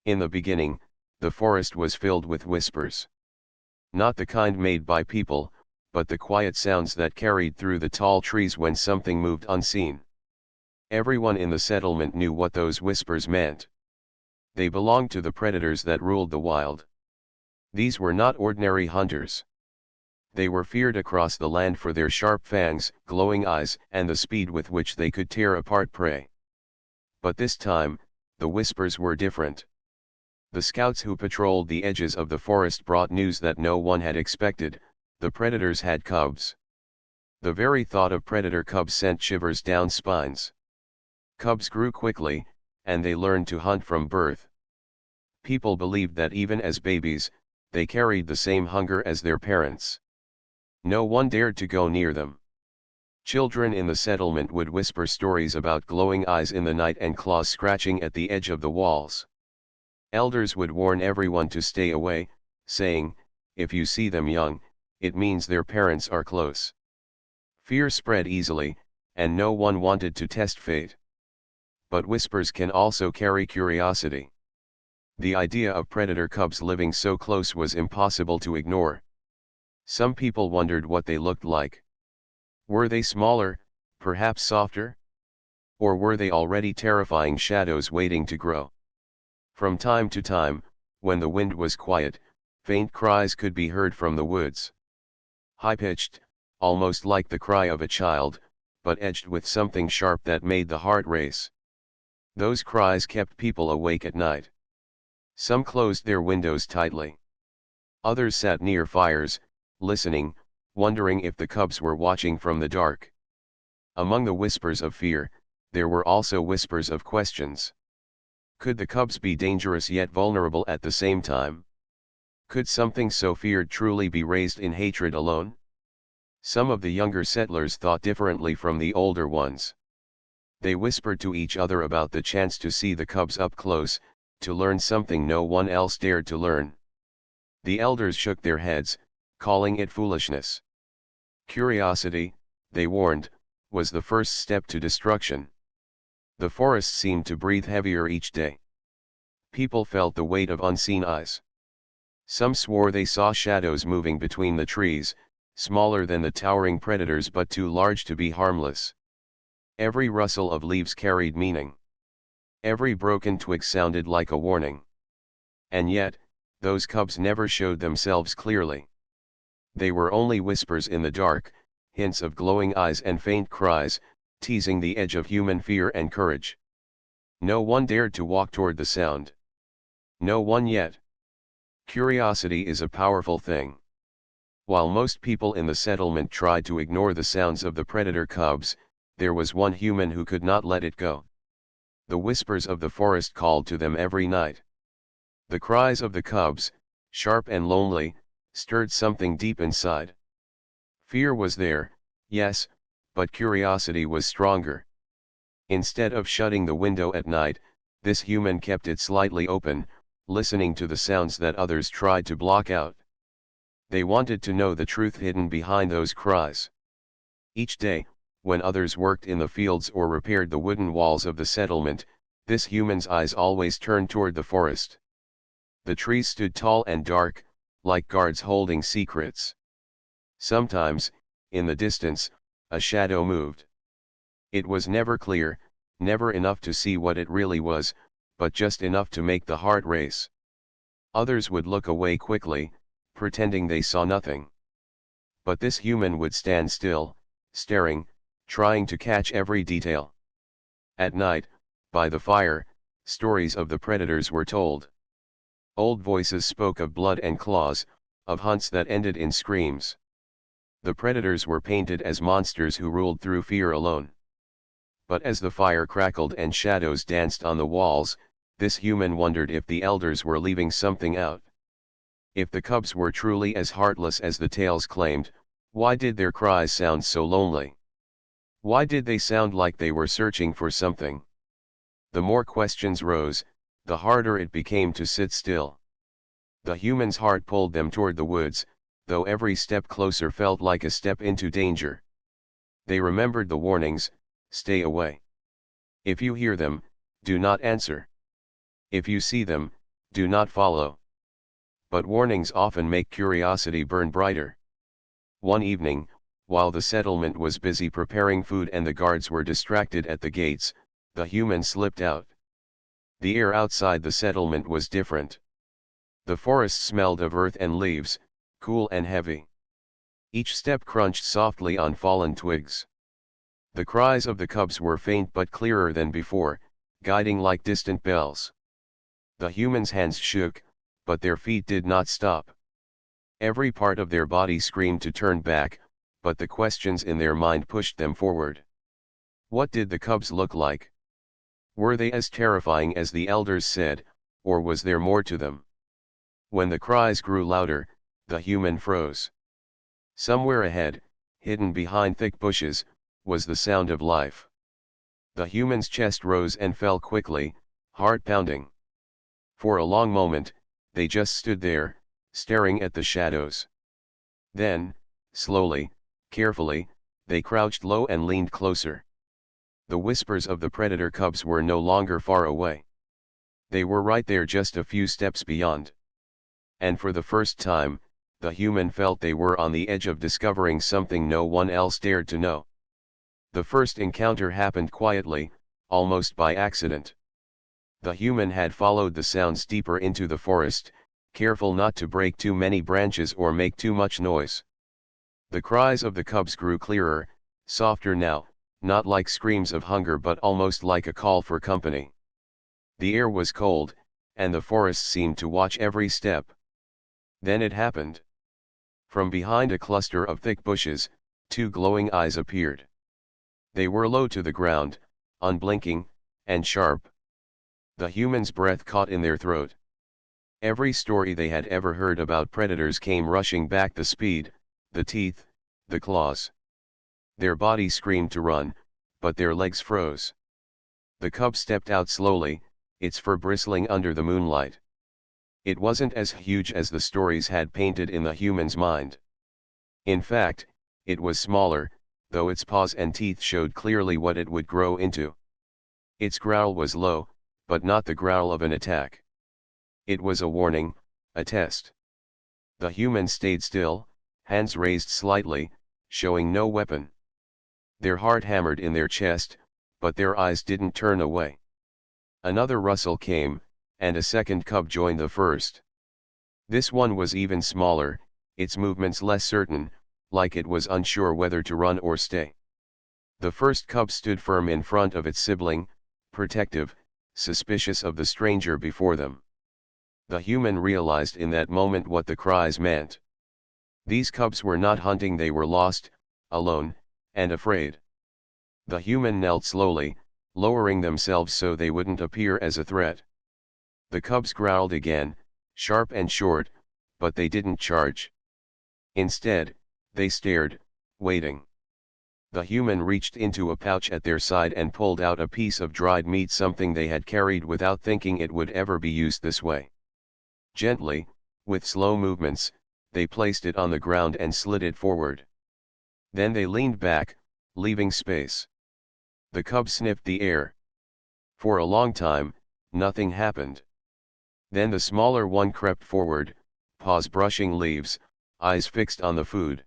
In the beginning, the forest was filled with whispers. Not the kind made by people, but the quiet sounds that carried through the tall trees when something moved unseen. Everyone in the settlement knew what those whispers meant. They belonged to the predators that ruled the wild. These were not ordinary hunters. They were feared across the land for their sharp fangs, glowing eyes, and the speed with which they could tear apart prey. But this time, the whispers were different. The scouts who patrolled the edges of the forest brought news that no one had expected: the predators had cubs. The very thought of predator cubs sent shivers down spines. Cubs grew quickly, and they learned to hunt from birth. People believed that even as babies, they carried the same hunger as their parents. No one dared to go near them. Children in the settlement would whisper stories about glowing eyes in the night and claws scratching at the edge of the walls. Elders would warn everyone to stay away, saying, "If you see them young, it means their parents are close." Fear spread easily, and no one wanted to test fate. But whispers can also carry curiosity. The idea of predator cubs living so close was impossible to ignore. Some people wondered what they looked like. Were they smaller, perhaps softer? Or were they already terrifying shadows waiting to grow? From time to time, when the wind was quiet, faint cries could be heard from the woods. High-pitched, almost like the cry of a child, but edged with something sharp that made the heart race. Those cries kept people awake at night. Some closed their windows tightly. Others sat near fires, listening, wondering if the cubs were watching from the dark. Among the whispers of fear, there were also whispers of questions. Could the cubs be dangerous yet vulnerable at the same time? Could something so feared truly be raised in hatred alone? Some of the younger settlers thought differently from the older ones. They whispered to each other about the chance to see the cubs up close, to learn something no one else dared to learn. The elders shook their heads, calling it foolishness. Curiosity, they warned, was the first step to destruction. The forest seemed to breathe heavier each day. People felt the weight of unseen eyes. Some swore they saw shadows moving between the trees, smaller than the towering predators but too large to be harmless. Every rustle of leaves carried meaning. Every broken twig sounded like a warning. And yet, those cubs never showed themselves clearly. They were only whispers in the dark, hints of glowing eyes and faint cries, teasing the edge of human fear and courage. No one dared to walk toward the sound. No one yet. Curiosity is a powerful thing. While most people in the settlement tried to ignore the sounds of the predator cubs, there was one human who could not let it go. The whispers of the forest called to them every night. The cries of the cubs, sharp and lonely, stirred something deep inside. Fear was there, yes, but curiosity was stronger. Instead of shutting the window at night, this human kept it slightly open, listening to the sounds that others tried to block out. They wanted to know the truth hidden behind those cries. Each day, when others worked in the fields or repaired the wooden walls of the settlement, this human's eyes always turned toward the forest. The trees stood tall and dark, like guards holding secrets. Sometimes, in the distance, a shadow moved. It was never clear, never enough to see what it really was, but just enough to make the heart race. Others would look away quickly, pretending they saw nothing. But this human would stand still, staring, trying to catch every detail. At night, by the fire, stories of the predators were told. Old voices spoke of blood and claws, of hunts that ended in screams. The predators were painted as monsters who ruled through fear alone. But as the fire crackled and shadows danced on the walls, this human wondered if the elders were leaving something out. If the cubs were truly as heartless as the tales claimed, why did their cries sound so lonely? Why did they sound like they were searching for something? The more questions rose, the harder it became to sit still. The human's heart pulled them toward the woods, though every step closer felt like a step into danger. They remembered the warnings: stay away. If you hear them, do not answer. If you see them, Do not follow. But warnings often make curiosity burn brighter. One evening, while the settlement was busy preparing food and the guards were distracted at the gates, the human slipped out. The air outside the settlement was different. The forest smelled of earth and leaves, cool and heavy. Each step crunched softly on fallen twigs. The cries of the cubs were faint but clearer than before, guiding like distant bells. The humans' hands shook, but their feet did not stop. Every part of their body screamed to turn back, but the questions in their mind pushed them forward. What did the cubs look like? Were they as terrifying as the elders said, or was there more to them? When the cries grew louder, the human froze. Somewhere ahead, hidden behind thick bushes, was the sound of life. The human's chest rose and fell quickly, heart pounding. For a long moment, they just stood there, staring at the shadows. Then, slowly, carefully, they crouched low and leaned closer. The whispers of the predator cubs were no longer far away. They were right there, just a few steps beyond. And for the first time, the human felt they were on the edge of discovering something no one else dared to know. The first encounter happened quietly, almost by accident. The human had followed the sounds deeper into the forest, careful not to break too many branches or make too much noise. The cries of the cubs grew clearer, softer now, not like screams of hunger but almost like a call for company. The air was cold, and the forest seemed to watch every step. Then it happened. From behind a cluster of thick bushes, two glowing eyes appeared. They were low to the ground, unblinking, and sharp. The human's breath caught in their throat. Every story they had ever heard about predators came rushing back, the speed, the teeth, the claws. Their bodies screamed to run, but their legs froze. The cub stepped out slowly, its fur bristling under the moonlight. It wasn't as huge as the stories had painted in the human's mind. In fact, it was smaller, though its paws and teeth showed clearly what it would grow into. Its growl was low, but not the growl of an attack. It was a warning, a test. The human stayed still, hands raised slightly, showing no weapon. Their heart hammered in their chest, but their eyes didn't turn away. Another rustle came, and a second cub joined the first. This one was even smaller, its movements less certain, like it was unsure whether to run or stay. The first cub stood firm in front of its sibling, protective, suspicious of the stranger before them. The human realized in that moment what the cries meant. These cubs were not hunting, they were lost, alone, and afraid. The human knelt slowly, lowering themselves so they wouldn't appear as a threat. The cubs growled again, sharp and short, but they didn't charge. Instead, they stared, waiting. The human reached into a pouch at their side and pulled out a piece of dried meat, something they had carried without thinking it would ever be used this way. Gently, with slow movements, they placed it on the ground and slid it forward. Then they leaned back, leaving space. The cub sniffed the air. For a long time, nothing happened. Then the smaller one crept forward, paws brushing leaves, eyes fixed on the food.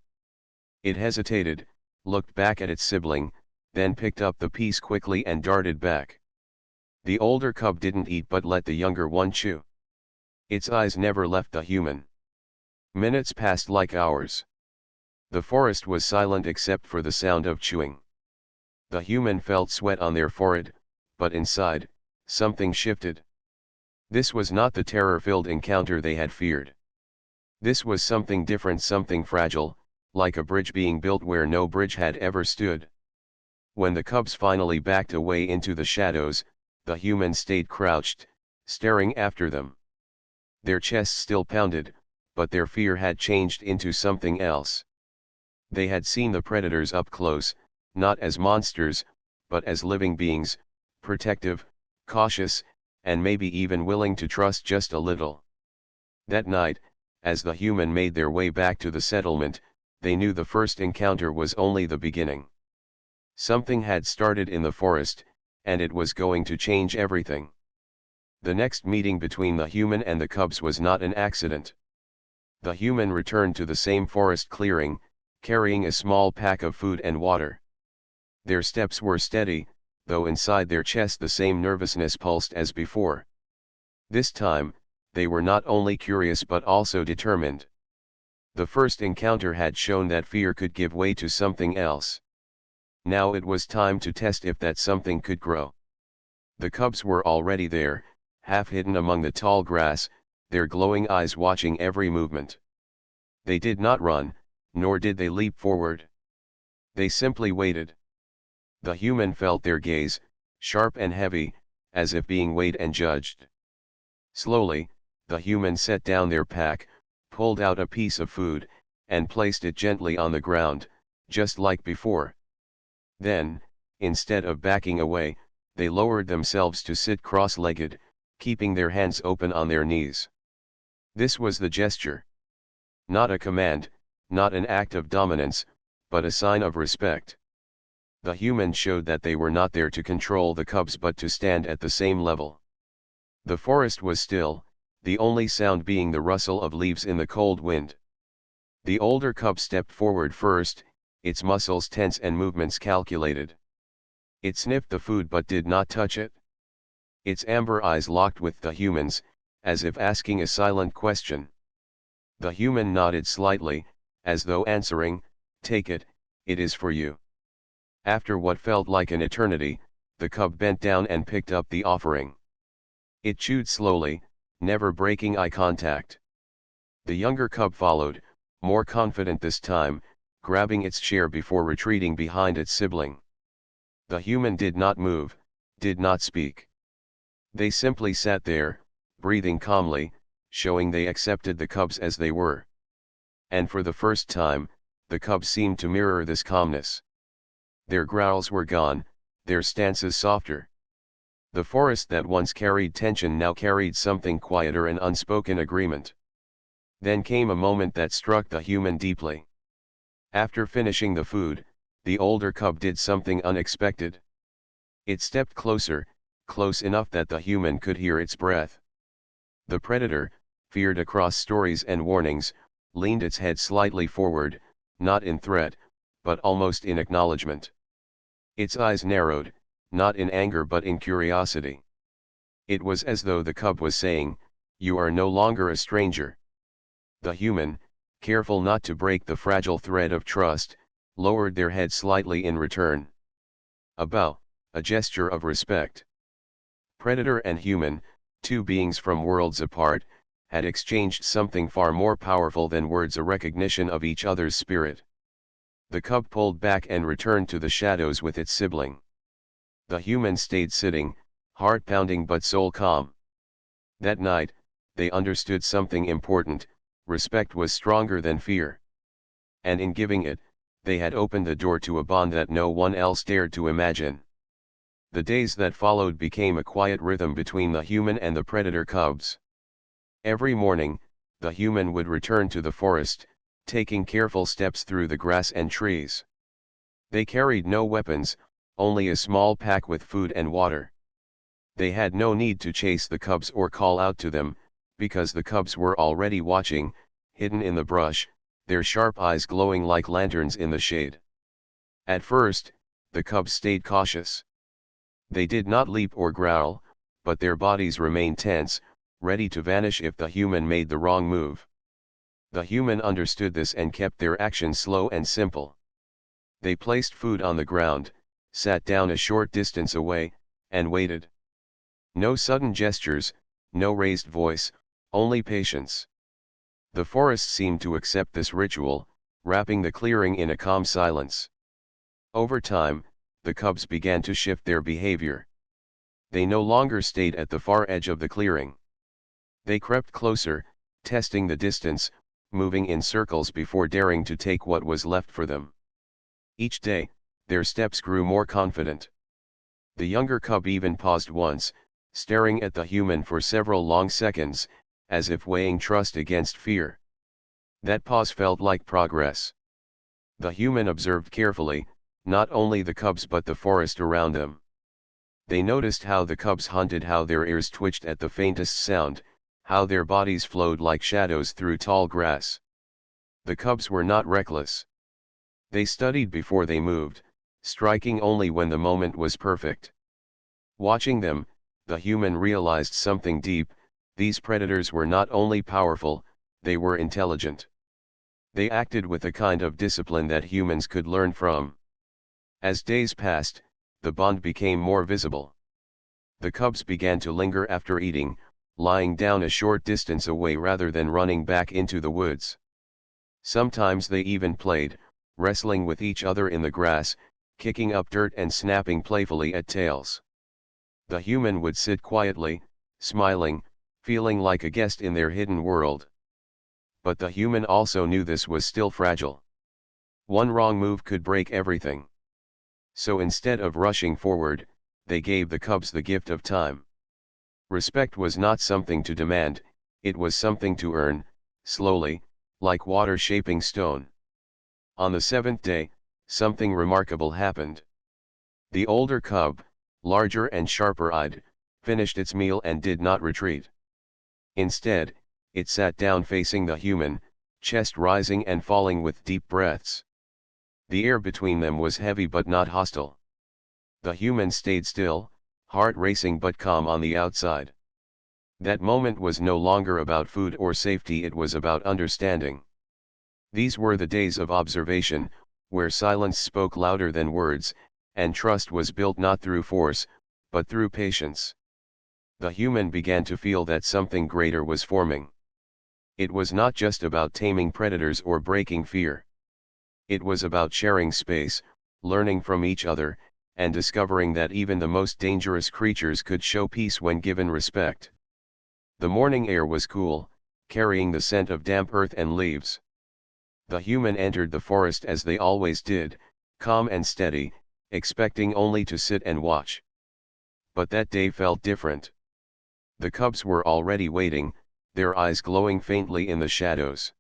It hesitated, looked back at its sibling, then picked up the piece quickly and darted back. The older cub didn't eat but let the younger one chew. Its eyes never left the human. Minutes passed like hours. The forest was silent except for the sound of chewing. The human felt sweat on their forehead, but inside, something shifted. This was not the terror-filled encounter they had feared. This was something different, something fragile, like a bridge being built where no bridge had ever stood. When the cubs finally backed away into the shadows, the human stayed crouched, staring after them. Their chests still pounded, but their fear had changed into something else. They had seen the predators up close, not as monsters, but as living beings, protective, cautious, and maybe even willing to trust just a little. That night, as the human made their way back to the settlement, they knew the first encounter was only the beginning. Something had started in the forest, and it was going to change everything. The next meeting between the human and the cubs was not an accident. The human returned to the same forest clearing, carrying a small pack of food and water. Their steps were steady, though inside their chest the same nervousness pulsed as before. This time, they were not only curious but also determined. The first encounter had shown that fear could give way to something else. Now it was time to test if that something could grow. The cubs were already there, half hidden among the tall grass, their glowing eyes watching every movement. They did not run, nor did they leap forward. They simply waited. The human felt their gaze, sharp and heavy, as if being weighed and judged. Slowly, the human set down their pack, pulled out a piece of food, and placed it gently on the ground, just like before. Then, instead of backing away, they lowered themselves to sit cross-legged, keeping their hands open on their knees. This was the gesture. Not a command, not an act of dominance, but a sign of respect. The human showed that they were not there to control the cubs but to stand at the same level. The forest was still, the only sound being the rustle of leaves in the cold wind. The older cub stepped forward first, its muscles tense and movements calculated. It sniffed the food but did not touch it. Its amber eyes locked with the human's, as if asking a silent question. The human nodded slightly, as though answering, "Take it, it is for you." After what felt like an eternity, the cub bent down and picked up the offering. It chewed slowly, never breaking eye contact. The younger cub followed, more confident this time, grabbing its share before retreating behind its sibling. The human did not move, did not speak. They simply sat there, breathing calmly, showing they accepted the cubs as they were. And for the first time, the cubs seemed to mirror this calmness. Their growls were gone, their stances softer. The forest that once carried tension now carried something quieter, an unspoken agreement. Then came a moment that struck the human deeply. After finishing the food, the older cub did something unexpected. It stepped closer, close enough that the human could hear its breath. The predator, feared across stories and warnings, leaned its head slightly forward, not in threat, but almost in acknowledgement. Its eyes narrowed, not in anger but in curiosity. It was as though the cub was saying, "You are no longer a stranger." The human, careful not to break the fragile thread of trust, lowered their head slightly in return. A bow, a gesture of respect. Predator and human, two beings from worlds apart, had exchanged something far more powerful than words, a recognition of each other's spirit. The cub pulled back and returned to the shadows with its sibling. The human stayed sitting, heart pounding but soul calm. That night, they understood something important: respect was stronger than fear. And in giving it, they had opened the door to a bond that no one else dared to imagine. The days that followed became a quiet rhythm between the human and the predator cubs. Every morning, the human would return to the forest, taking careful steps through the grass and trees. They carried no weapons, only a small pack with food and water. They had no need to chase the cubs or call out to them, because the cubs were already watching, hidden in the brush, their sharp eyes glowing like lanterns in the shade. At first, the cubs stayed cautious. They did not leap or growl, but their bodies remained tense, ready to vanish if the human made the wrong move. The human understood this and kept their action slow and simple. They placed food on the ground, sat down a short distance away, and waited. No sudden gestures, no raised voice, only patience. The forest seemed to accept this ritual, wrapping the clearing in a calm silence. Over time, the cubs began to shift their behavior. They no longer stayed at the far edge of the clearing. They crept closer, testing the distance, moving in circles before daring to take what was left for them. Each day, their steps grew more confident. The younger cub even paused once, staring at the human for several long seconds, as if weighing trust against fear. That pause felt like progress. The human observed carefully, not only the cubs but the forest around them. They noticed how the cubs hunted, how their ears twitched at the faintest sound, how their bodies flowed like shadows through tall grass. The cubs were not reckless. They studied before they moved, striking only when the moment was perfect. Watching them, the human realized something deep: these predators were not only powerful, they were intelligent. They acted with a kind of discipline that humans could learn from. As days passed, the bond became more visible. The cubs began to linger after eating, lying down a short distance away rather than running back into the woods. Sometimes they even played, wrestling with each other in the grass, kicking up dirt and snapping playfully at tails. The human would sit quietly, smiling, feeling like a guest in their hidden world. But the human also knew this was still fragile. One wrong move could break everything. So instead of rushing forward, they gave the cubs the gift of time. Respect was not something to demand, it was something to earn, slowly, like water shaping stone. On the seventh day, something remarkable happened. The older cub, larger and sharper-eyed, finished its meal and did not retreat. Instead, it sat down facing the human, chest rising and falling with deep breaths. The air between them was heavy but not hostile. The human stayed still, heart racing but calm on the outside. That moment was no longer about food or safety, it was about understanding. These were the days of observation, where silence spoke louder than words, and trust was built not through force, but through patience. The human began to feel that something greater was forming. It was not just about taming predators or breaking fear. It was about sharing space, learning from each other, and discovering that even the most dangerous creatures could show peace when given respect. The morning air was cool, carrying the scent of damp earth and leaves. The human entered the forest as they always did, calm and steady, expecting only to sit and watch. But that day felt different. The cubs were already waiting, their eyes glowing faintly in the shadows.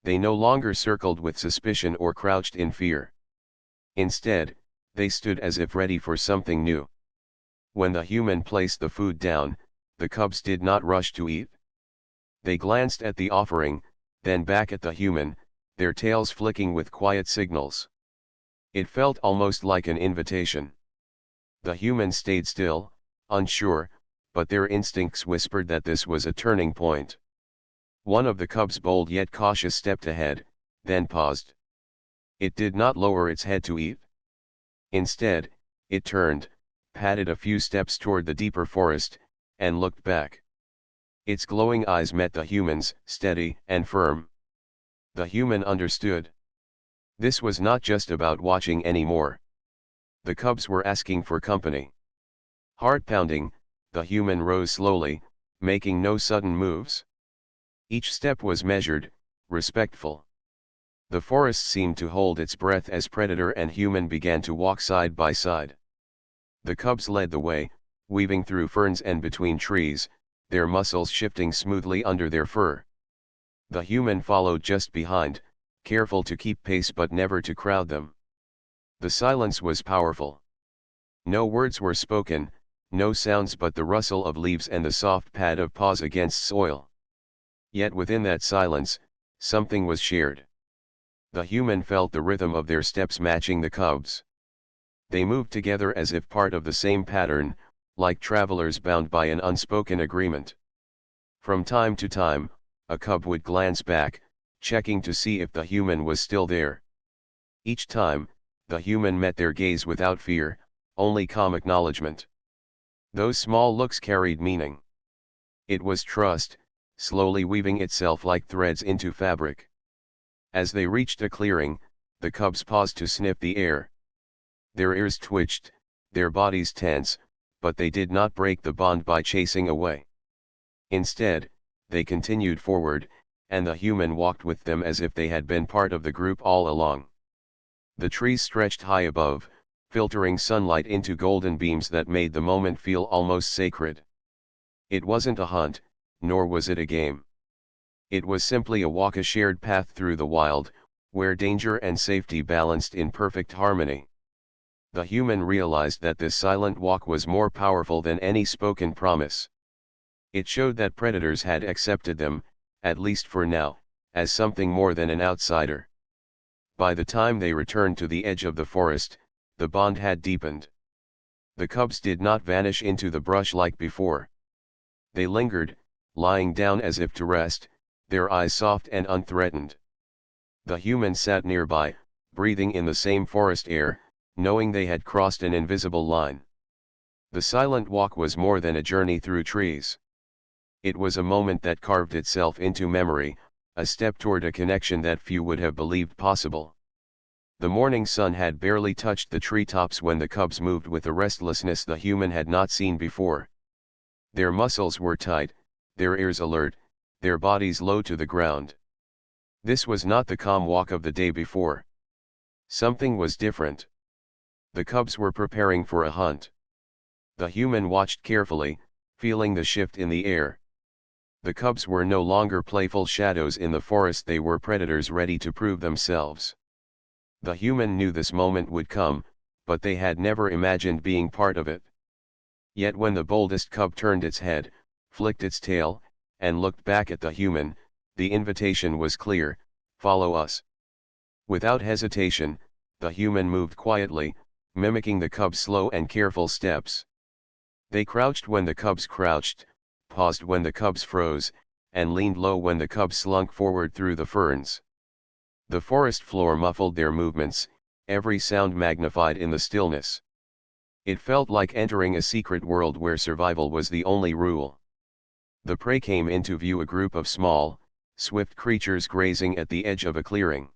They no longer circled with suspicion or crouched in fear. Instead, they stood as if ready for something new. When the human placed the food down, the cubs did not rush to eat. They glanced at the offering, then back at the human, their tails flicking with quiet signals. It felt almost like an invitation. The human stayed still, unsure, but their instincts whispered that this was a turning point. One of the cubs, bold yet cautious, stepped ahead, then paused. It did not lower its head to eat. Instead, it turned, padded a few steps toward the deeper forest, and looked back. Its glowing eyes met the human's, steady and firm. The human understood. This was not just about watching anymore. The cubs were asking for company. Heart pounding, the human rose slowly, making no sudden moves. Each step was measured, respectful. The forest seemed to hold its breath as predator and human began to walk side by side. The cubs led the way, weaving through ferns and between trees, their muscles shifting smoothly under their fur. The human followed just behind, careful to keep pace but never to crowd them. The silence was powerful. No words were spoken, no sounds but the rustle of leaves and the soft pad of paws against soil. Yet within that silence, something was shared. The human felt the rhythm of their steps matching the cubs. They moved together as if part of the same pattern, like travelers bound by an unspoken agreement. From time to time, a cub would glance back, checking to see if the human was still there. Each time, the human met their gaze without fear, only calm acknowledgement. Those small looks carried meaning. It was trust, slowly weaving itself like threads into fabric. As they reached a clearing, the cubs paused to sniff the air. Their ears twitched, their bodies tense, but they did not break the bond by chasing away. Instead, they continued forward, and the human walked with them as if they had been part of the group all along. The trees stretched high above, filtering sunlight into golden beams that made the moment feel almost sacred. It wasn't a hunt, nor was it a game. It was simply a walk, a shared path through the wild, where danger and safety balanced in perfect harmony. The human realized that this silent walk was more powerful than any spoken promise. It showed that predators had accepted them, at least for now, as something more than an outsider. By the time they returned to the edge of the forest, the bond had deepened. The cubs did not vanish into the brush like before. They lingered, lying down as if to rest, their eyes soft and unthreatened. The human sat nearby, breathing in the same forest air, knowing they had crossed an invisible line. The silent walk was more than a journey through trees. It was a moment that carved itself into memory, a step toward a connection that few would have believed possible. The morning sun had barely touched the treetops when the cubs moved with a restlessness the human had not seen before. Their muscles were tight, their ears alert, their bodies low to the ground. This was not the calm walk of the day before. Something was different. The cubs were preparing for a hunt. The human watched carefully, feeling the shift in the air. The cubs were no longer playful shadows in the forest, they were predators ready to prove themselves. The human knew this moment would come, but they had never imagined being part of it. Yet when the boldest cub turned its head, flicked its tail, and looked back at the human, the invitation was clear: follow us. Without hesitation, the human moved quietly, mimicking the cub's slow and careful steps. They crouched when the cubs crouched, paused when the cubs froze, and leaned low when the cubs slunk forward through the ferns. The forest floor muffled their movements, every sound magnified in the stillness. It felt like entering a secret world where survival was the only rule. The prey came into view, a group of small, swift creatures grazing at the edge of a clearing.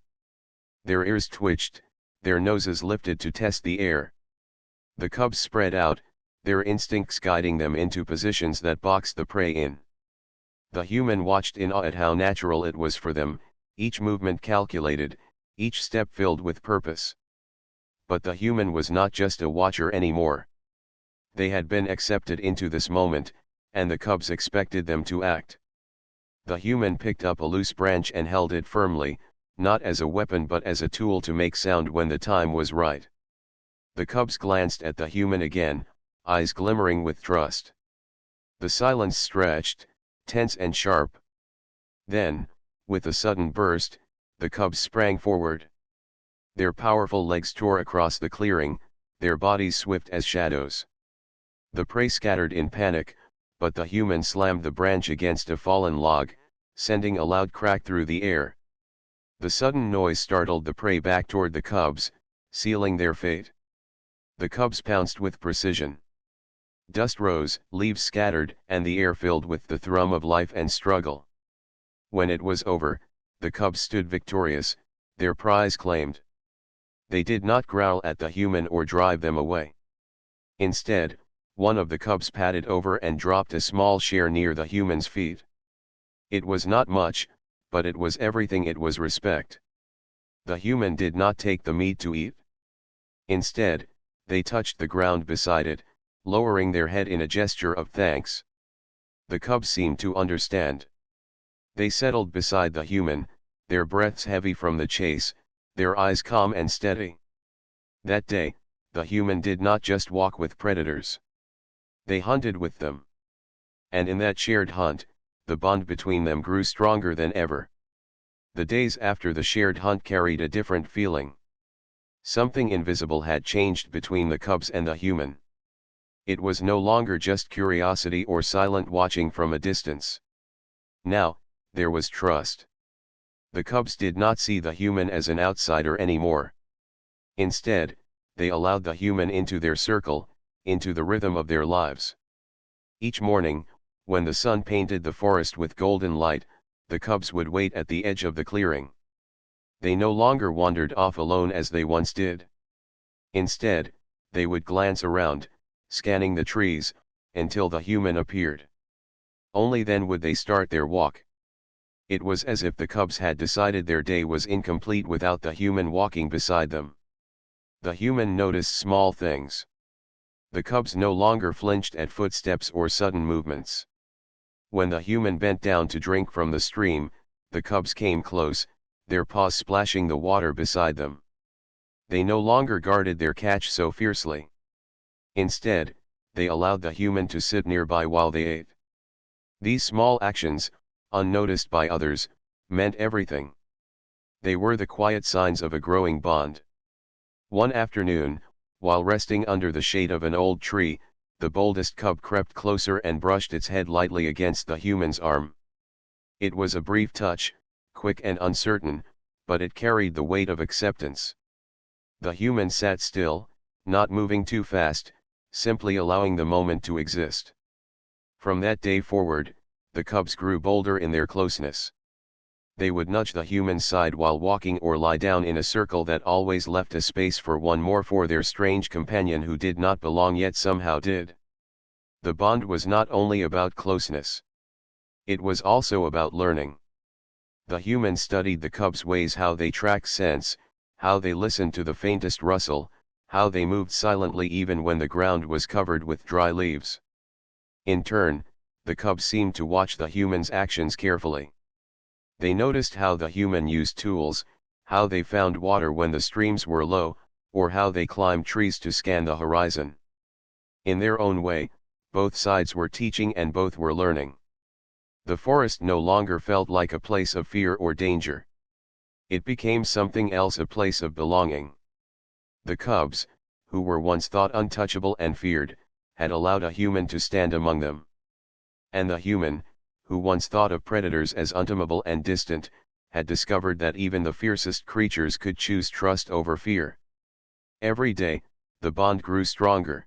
Their ears twitched, their noses lifted to test the air. The cubs spread out, their instincts guiding them into positions that boxed the prey in. The human watched in awe at how natural it was for them, each movement calculated, each step filled with purpose. But the human was not just a watcher anymore. They had been accepted into this moment, and the cubs expected them to act. The human picked up a loose branch and held it firmly, not as a weapon but as a tool to make sound when the time was right. The cubs glanced at the human again, eyes glimmering with trust. The silence stretched, tense and sharp. Then, with a sudden burst, the cubs sprang forward. Their powerful legs tore across the clearing, their bodies swift as shadows. The prey scattered in panic, but the human slammed the branch against a fallen log, sending a loud crack through the air. The sudden noise startled the prey back toward the cubs, sealing their fate. The cubs pounced with precision. Dust rose, leaves scattered, and the air filled with the thrum of life and struggle. When it was over, the cubs stood victorious, their prize claimed. They did not growl at the human or drive them away. Instead, one of the cubs padded over and dropped a small share near the human's feet. It was not much, but it was everything. It was respect. The human did not take the meat to eat. Instead, they touched the ground beside it, lowering their head in a gesture of thanks. The cubs seemed to understand. They settled beside the human, their breaths heavy from the chase, their eyes calm and steady. That day, the human did not just walk with predators. They hunted with them. And in that shared hunt, the bond between them grew stronger than ever. The days after the shared hunt carried a different feeling. Something invisible had changed between the cubs and the human. It was no longer just curiosity or silent watching from a distance. Now, there was trust. The cubs did not see the human as an outsider anymore. Instead, they allowed the human into their circle, into the rhythm of their lives. Each morning, when the sun painted the forest with golden light, the cubs would wait at the edge of the clearing. They no longer wandered off alone as they once did. Instead, they would glance around, scanning the trees, until the human appeared. Only then would they start their walk. It was as if the cubs had decided their day was incomplete without the human walking beside them. The human noticed small things. The cubs no longer flinched at footsteps or sudden movements. When the human bent down to drink from the stream, the cubs came close, their paws splashing the water beside them. They no longer guarded their catch so fiercely. Instead, they allowed the human to sit nearby while they ate. These small actions, unnoticed by others, meant everything. They were the quiet signs of a growing bond. One afternoon, while resting under the shade of an old tree, the boldest cub crept closer and brushed its head lightly against the human's arm. It was a brief touch, quick and uncertain, but it carried the weight of acceptance. The human sat still, not moving too fast, simply allowing the moment to exist. From that day forward, the cubs grew bolder in their closeness. They would nudge the human's side while walking or lie down in a circle that always left a space for one more for their strange companion who did not belong yet somehow did. The bond was not only about closeness. It was also about learning. The human studied the cub's ways, how they tracked scents, how they listened to the faintest rustle, how they moved silently even when the ground was covered with dry leaves. In turn, the cubs seemed to watch the human's actions carefully. They noticed how the human used tools, how they found water when the streams were low, or how they climbed trees to scan the horizon. In their own way, both sides were teaching and both were learning. The forest no longer felt like a place of fear or danger. It became something else, a place of belonging. The cubs, who were once thought untouchable and feared, had allowed a human to stand among them. And the human, who once thought of predators as untamable and distant, had discovered that even the fiercest creatures could choose trust over fear. Every day, the bond grew stronger.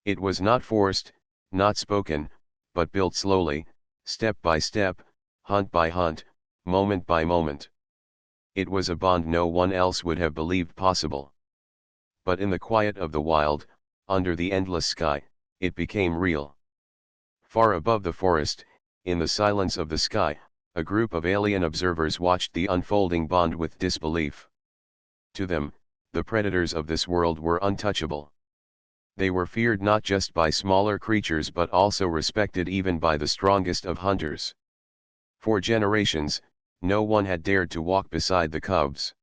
It was not forced, not spoken, but built slowly, step by step, hunt by hunt, moment by moment. It was a bond no one else would have believed possible. But in the quiet of the wild, under the endless sky, it became real. Far above the forest, in the silence of the sky, a group of alien observers watched the unfolding bond with disbelief. To them, the predators of this world were untouchable. They were feared not just by smaller creatures but also respected even by the strongest of hunters. For generations, no one had dared to walk beside the cubs.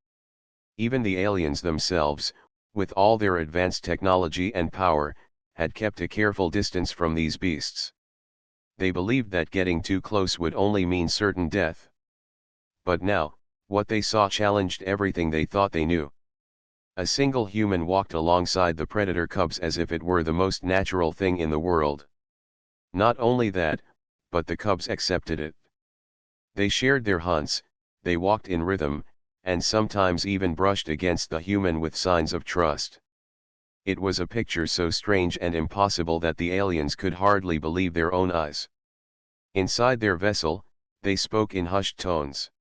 Even the aliens themselves, with all their advanced technology and power, had kept a careful distance from these beasts. They believed that getting too close would only mean certain death. But now, what they saw challenged everything they thought they knew. A single human walked alongside the predator cubs as if it were the most natural thing in the world. Not only that, but the cubs accepted it. They shared their hunts, they walked in rhythm, and sometimes even brushed against the human with signs of trust. It was a picture so strange and impossible that the aliens could hardly believe their own eyes. Inside their vessel, they spoke in hushed tones.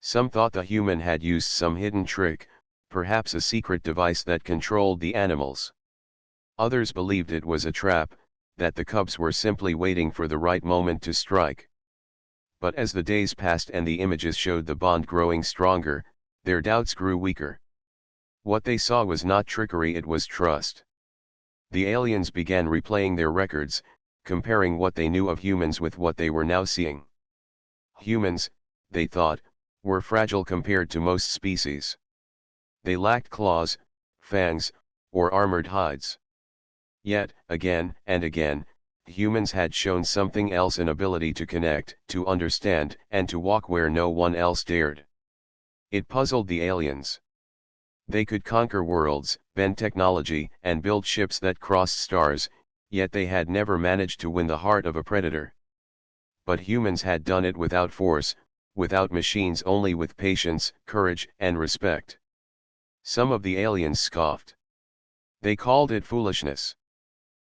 Some thought the human had used some hidden trick, perhaps a secret device that controlled the animals. Others believed it was a trap, that the cubs were simply waiting for the right moment to strike. But as the days passed and the images showed the bond growing stronger, their doubts grew weaker. What they saw was not trickery, it was trust. The aliens began replaying their records, comparing what they knew of humans with what they were now seeing. Humans, they thought, were fragile compared to most species. They lacked claws, fangs, or armored hides. Yet, again and again, humans had shown something else, an ability to connect, to understand, and to walk where no one else dared. It puzzled the aliens. They could conquer worlds, bend technology, and build ships that crossed stars, yet they had never managed to win the heart of a predator. But humans had done it without force, without machines, only with patience, courage, and respect. Some of the aliens scoffed. They called it foolishness.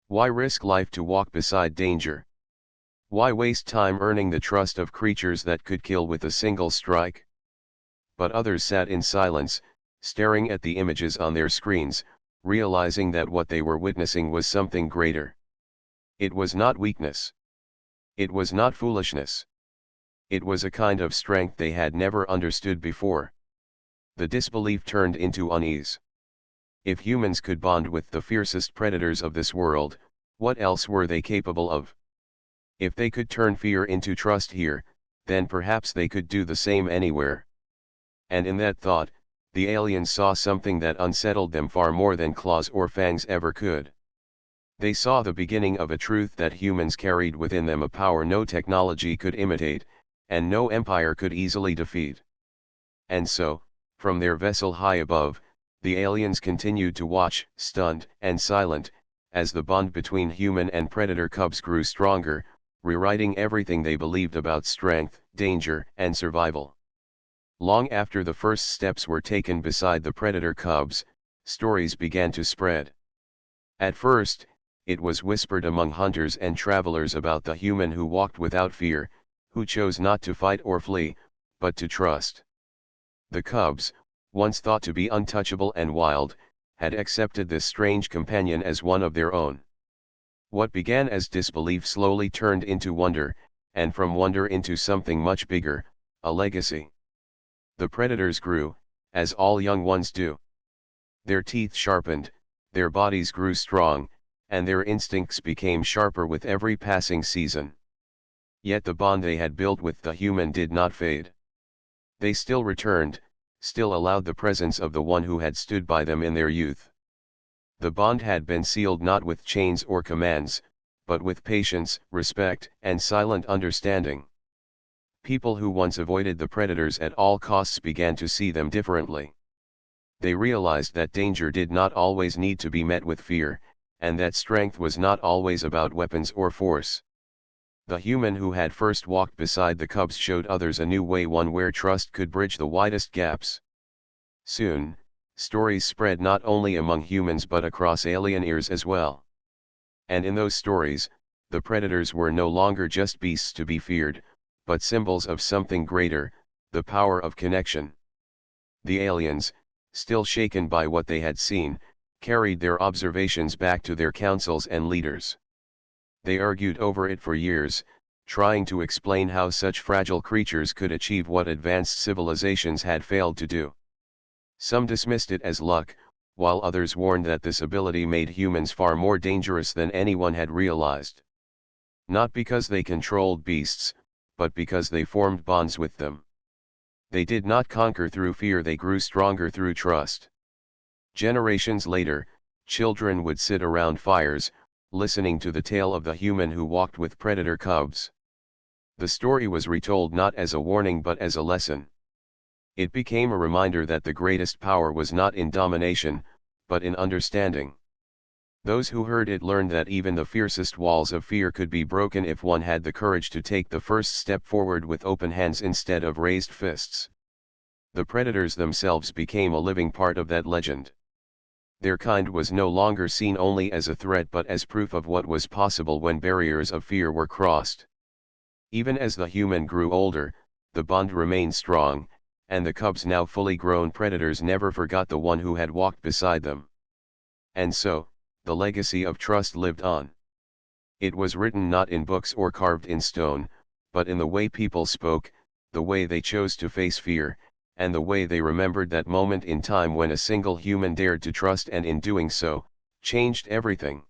Why risk life to walk beside danger? Why waste time earning the trust of creatures that could kill with a single strike? But others sat in silence, staring at the images on their screens, realizing that what they were witnessing was something greater. It was not weakness. It was not foolishness. It was a kind of strength they had never understood before. The disbelief turned into unease. If humans could bond with the fiercest predators of this world, what else were they capable of? If they could turn fear into trust here, then perhaps they could do the same anywhere. And in that thought, The aliens saw something that unsettled them far more than claws or fangs ever could. They saw the beginning of a truth that humans carried within them, a power no technology could imitate, and no empire could easily defeat. And so, from their vessel high above, the aliens continued to watch, stunned and silent, as the bond between human and predator cubs grew stronger, rewriting everything they believed about strength, danger, and survival. Long after the first steps were taken beside the predator cubs, stories began to spread. At first, it was whispered among hunters and travelers about the human who walked without fear, who chose not to fight or flee, but to trust. The cubs, once thought to be untouchable and wild, had accepted this strange companion as one of their own. What began as disbelief slowly turned into wonder, and from wonder into something much bigger, a legacy. The predators grew, as all young ones do. Their teeth sharpened, their bodies grew strong, and their instincts became sharper with every passing season. Yet the bond they had built with the human did not fade. They still returned, still allowed the presence of the one who had stood by them in their youth. The bond had been sealed not with chains or commands, but with patience, respect, and silent understanding. People who once avoided the predators at all costs began to see them differently. They realized that danger did not always need to be met with fear, and that strength was not always about weapons or force. The human who had first walked beside the cubs showed others a new way, one where trust could bridge the widest gaps. Soon, stories spread not only among humans but across alien ears as well. And in those stories, the predators were no longer just beasts to be feared, but symbols of something greater, the power of connection. The aliens, still shaken by what they had seen, carried their observations back to their councils and leaders. They argued over it for years, trying to explain how such fragile creatures could achieve what advanced civilizations had failed to do. Some dismissed it as luck, while others warned that this ability made humans far more dangerous than anyone had realized. Not because they controlled beasts, but because they formed bonds with them. They did not conquer through fear, they grew stronger through trust. Generations later, children would sit around fires, listening to the tale of the human who walked with predator cubs. The story was retold not as a warning but as a lesson. It became a reminder that the greatest power was not in domination, but in understanding. Those who heard it learned that even the fiercest walls of fear could be broken if one had the courage to take the first step forward with open hands instead of raised fists. The predators themselves became a living part of that legend. Their kind was no longer seen only as a threat but as proof of what was possible when barriers of fear were crossed. Even as the human grew older, the bond remained strong, and the cubs, now fully grown predators, never forgot the one who had walked beside them. And so, the legacy of trust lived on. It was written not in books or carved in stone, but in the way people spoke, the way they chose to face fear, and the way they remembered that moment in time when a single human dared to trust and in doing so, changed everything.